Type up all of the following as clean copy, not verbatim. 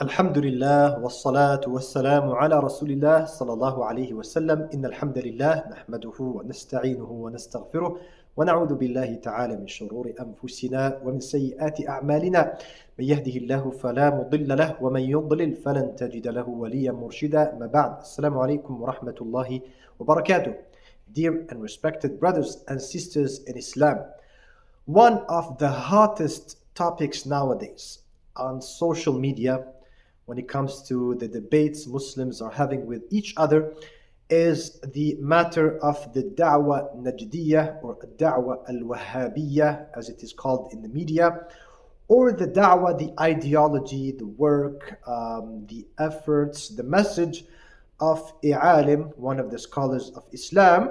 الحمد لله والصلاة والسلام على رسول الله صلى الله عليه وسلم إن الحمد لله نحمده ونستعينه ونستغفره ونعوذ بالله تعالى من شرور أنفسنا ومن سيئات أعمالنا من يهده الله فلا مضل له ومن يضلل فلن تجد له وليا مرشدا ما بعد السلام عليكم ورحمة الله وبركاته. Dear and respected brothers and sisters in Islam, one of the hottest topics nowadays on social media when it comes to the debates Muslims are having with each other is the matter of the da'wah najdiyah or da'wah al-Wahhabiyah as it is called in the media, or the da'wah, the ideology, the work, the efforts, the message of a alim, one of the scholars of Islam,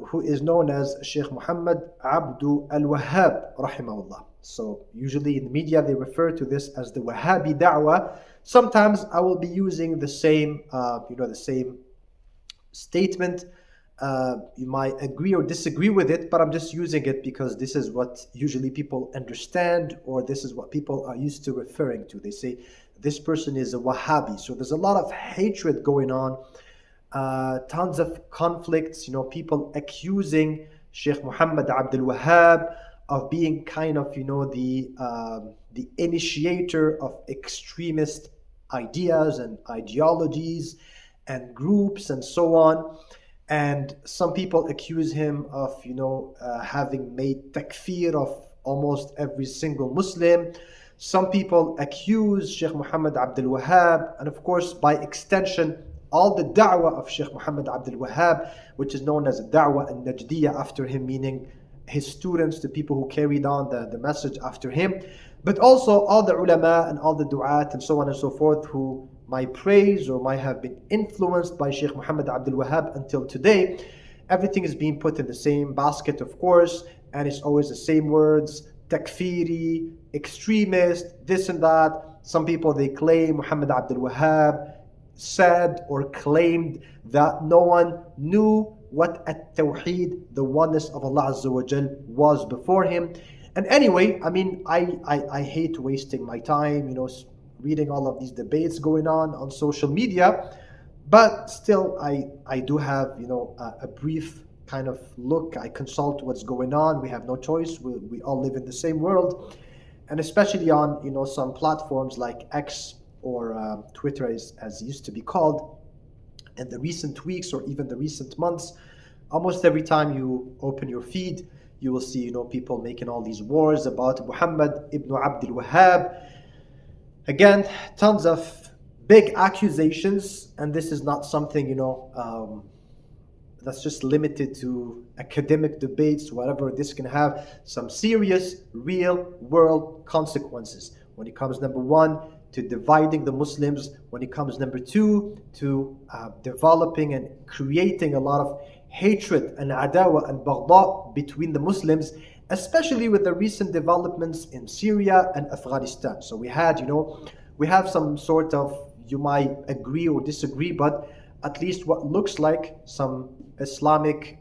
who is known as Shaykh Muhammad Abd Al-Wahhab rahimahullah. So usually in the media they refer to this as the Wahhabi da'wah. Sometimes I will be using the same, the same statement. You might agree or disagree with it, but I'm just using it because this is what usually people understand, or this is what people are used to referring to. They say this person is a Wahhabi. So there's a lot of hatred going on, tons of conflicts, people accusing Shaykh Muhammad Abd Al-Wahhab of being kind of, the initiator of extremist ideas and ideologies and groups and so on. And some people accuse him of, having made takfir of almost every single Muslim. Some people accuse Shaykh Muhammad Abd Al-Wahhab, and of course, by extension, all the da'wah of Shaykh Muhammad Abd Al-Wahhab, which is known as da'wah al-Najdiyah after him, meaning his students, the people who carried on the message after him, but also all the ulama and all the du'at and so on and so forth who might praise or might have been influenced by Shaykh Muhammad Abd Al-Wahhab until today. Everything is being put in the same basket, of course, and it's always the same words: takfiri, extremist, this and that. Some people, they claim Muhammad Abd Al-Wahhab said or claimed that no one knew what at-tawheed, the oneness of Allah Azza wa Jal, was before him. And anyway, I hate wasting my time, reading all of these debates going on social media, but still I do have, a brief kind of look. I consult what's going on. We have no choice. We all live in the same world. And especially on, some platforms like X or Twitter as it used to be called, in the recent weeks or even the recent months, almost every time you open your feed, you will see, people making all these wars about Muhammad Ibn Abd Al-Wahhab. Again, tons of big accusations, and this is not something, that's just limited to academic debates, whatever. This can have some serious, real world consequences when it comes, number one, to dividing the Muslims, when it comes, number two, to developing and creating a lot of hatred and adawa and baghda between the Muslims, especially with the recent developments in Syria and Afghanistan. So we have some sort of, you might agree or disagree, but at least what looks like some Islamic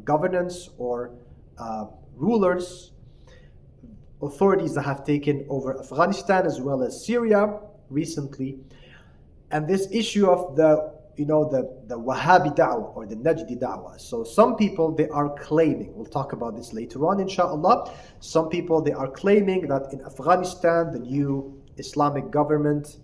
governance or rulers, authorities that have taken over Afghanistan as well as Syria recently. And this issue of the Wahhabi da'wah or the Najdi da'wah. So some people, they are claiming, we'll talk about this later on inshallah, some people, they are claiming that in Afghanistan, the new Islamic government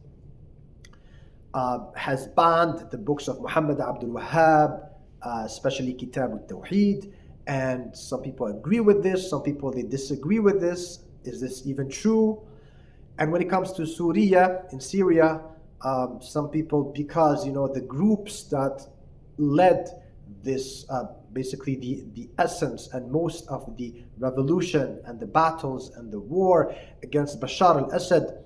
has banned the books of Muhammad Abd Al-Wahhab, especially Kitab al-Tawheed. And some people agree with this, some people, they disagree with this. Is this even true? And when it comes to in Syria, some people, because the groups that led this, basically the essence and most of the revolution and the battles and the war against Bashar al-Assad,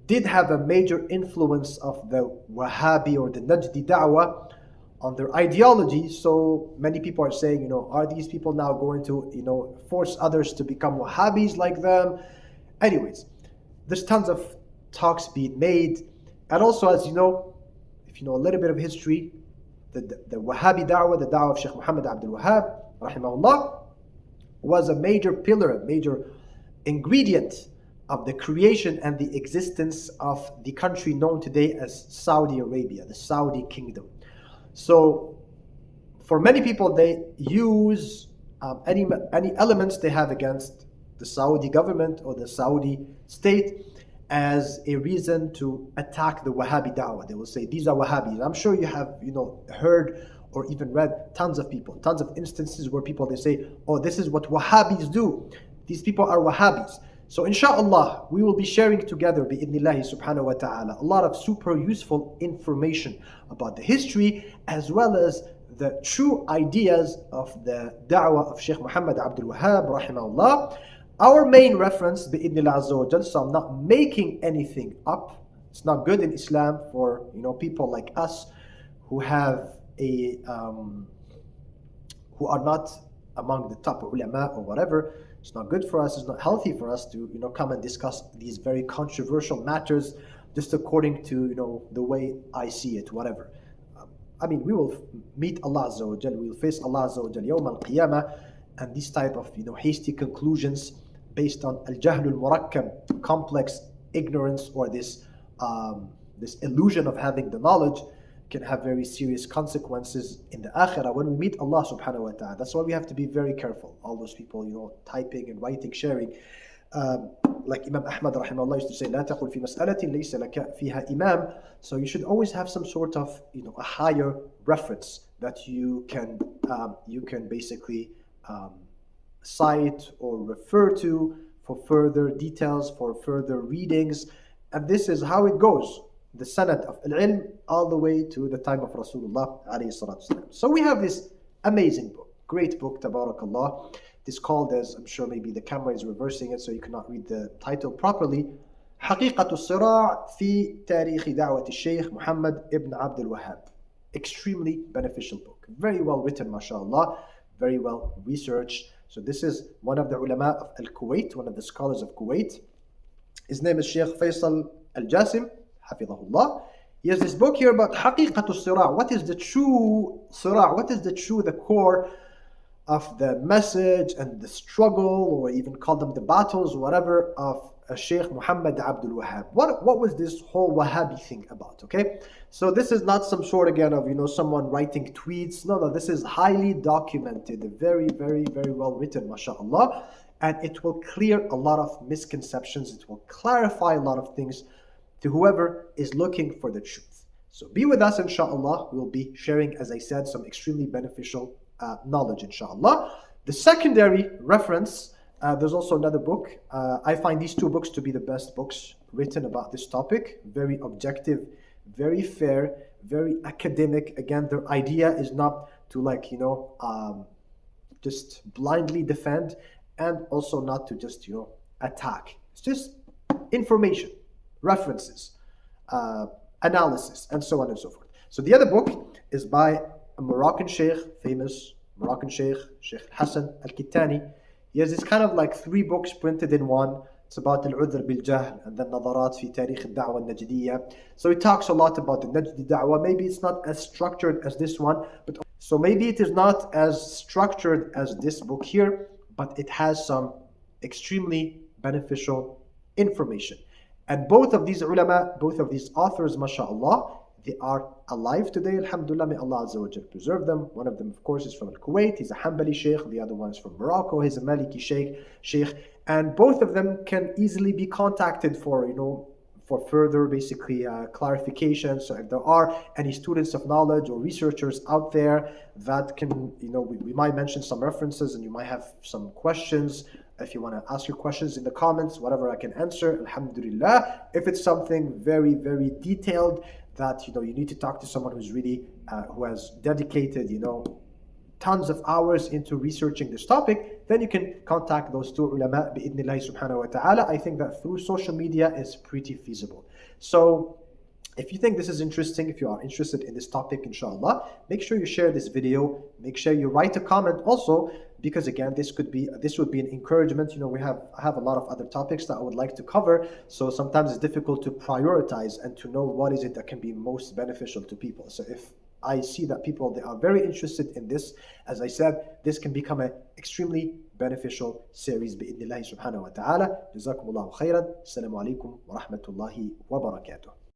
did have a major influence of the Wahhabi or the Najdi da'wah on their ideology. So many people are saying, are these people now going to, force others to become Wahhabis like them? Anyways, there's tons of talks being made. And also, as you know, if you know a little bit of history, the Wahhabi da'wah, the da'wah of Shaykh Muhammad Abd Al-Wahhab, rahimahullah, was a major pillar, a major ingredient of the creation and the existence of the country known today as Saudi Arabia, the Saudi kingdom. So for many people, they use any elements they have against the Saudi government or the Saudi state as a reason to attack the Wahhabi da'wah. They will say these are Wahhabis. I'm sure you have heard or even read tons of instances where people they say, oh, this is what Wahhabis do. These people are Wahhabis. So inshallah, we will be sharing together bi'idhnillahi subhanahu wa ta'ala a lot of super useful information about the history as well as the true ideas of the da'wah of Shaykh Ibn Abd Al-Wahhab rahimahullah. Our main reference bi'idhnillah azza wa jal, so I'm not making anything up. It's not good in Islam for people like us who have who are not among the top ulama or whatever. It's not good for us, it's not healthy for us to come and discuss these very controversial matters just according to the way I see it, whatever. We will meet Allah Azza wa Jal, we will face Allah Azza wa Jal Yawm al-Qiyamah, and these type of hasty conclusions based on al-jahl al-murakkab, complex ignorance, or this illusion of having the knowledge, can have very serious consequences in the akhirah when we meet Allah subhanahu wa ta'ala. That's why we have to be very careful. All those people typing and writing, sharing, like Imam Ahmad rahimahullah used to say, لا تقل في مسألة ليس لك فيها إمام. So you should always have some sort of a higher reference that you can basically cite or refer to for further details, for further readings. And this is how it goes, the sanad of al-ilm all the way to the time of Rasulullah alayhi salatu wasalam. So we have this amazing book, great book, tabarakallah. It's called, as I'm sure maybe the camera is reversing it so you cannot read the title properly, حقيقة الصراع في تاريخ دعوة الشيخ محمد Ibn Abd Al-Wahhab. Extremely beneficial book, very well written, mashallah, very well researched. So this is one of the ulama of Al-Kuwait, one of the scholars of Kuwait. His name is Shaykh Faisal Al-Jasim, hafidhahullah. He has this book here about حقيقة الصراع. What is the true صراع? What is the core of the message and the struggle, or even call them the battles, whatever, of Shaykh Muhammad Abd Al-Wahhab. What was this whole Wahhabi thing about? Okay, so this is not some sort again of someone writing tweets. No, this is highly documented, very, very, very well written, mashallah, and it will clear a lot of misconceptions. It will clarify a lot of things to whoever is looking for the truth. So be with us, inshallah. We'll be sharing, as I said, some extremely beneficial knowledge, inshallah. The secondary reference, there's also another book. I find these two books to be the best books written about this topic. Very objective, very fair, very academic. Again, their idea is not to just blindly defend, and also not to just attack. It's just information, references, analysis, and so on and so forth. So the other book is by a Moroccan Shaykh, famous Moroccan Shaykh, Shaykh Hassan Al-Kittani. He has this kind of like 3 books printed in one. It's about Al-Udhr Bil-Jahl and then Nadarat fi Tarikh Al-Da'wa Al-Najdiyya. So he talks a lot about the Najdi Da'wa. Maybe it's not as structured as this one, so maybe it is not as structured as this book here, but it has some extremely beneficial information. And both of these ulama, both of these authors, mashallah, they are alive today, alhamdulillah. May Allah Azza wa Jal preserve them. One of them, of course, is from Kuwait. He's a Hanbali Shaykh. The other one is from Morocco. He's a Maliki Shaykh. And both of them can easily be contacted for further, basically, clarification. So if there are any students of knowledge or researchers out there that can, we might mention some references, and you might have some questions. If you want to ask your questions in the comments, whatever I can answer, alhamdulillah. If it's something very, very detailed that you need to talk to someone who's really who has dedicated tons of hours into researching this topic, then you can contact those 2 ulama bi'idhnillahi subhanahu wa ta'ala. I think that through social media is pretty feasible. So if you think this is interesting, if you are interested in this topic, inshallah, make sure you share this video. Make sure you write a comment also, because again, this would be an encouragement. I have a lot of other topics that I would like to cover, so sometimes it's difficult to prioritize and to know what is it that can be most beneficial to people. So if I see that people, they are very interested in this. As I said, this can become an extremely beneficial series بإذن الله سبحانه وتعالى. جزاكم الله خيرا. السلام عليكم ورحمة الله وبركاته.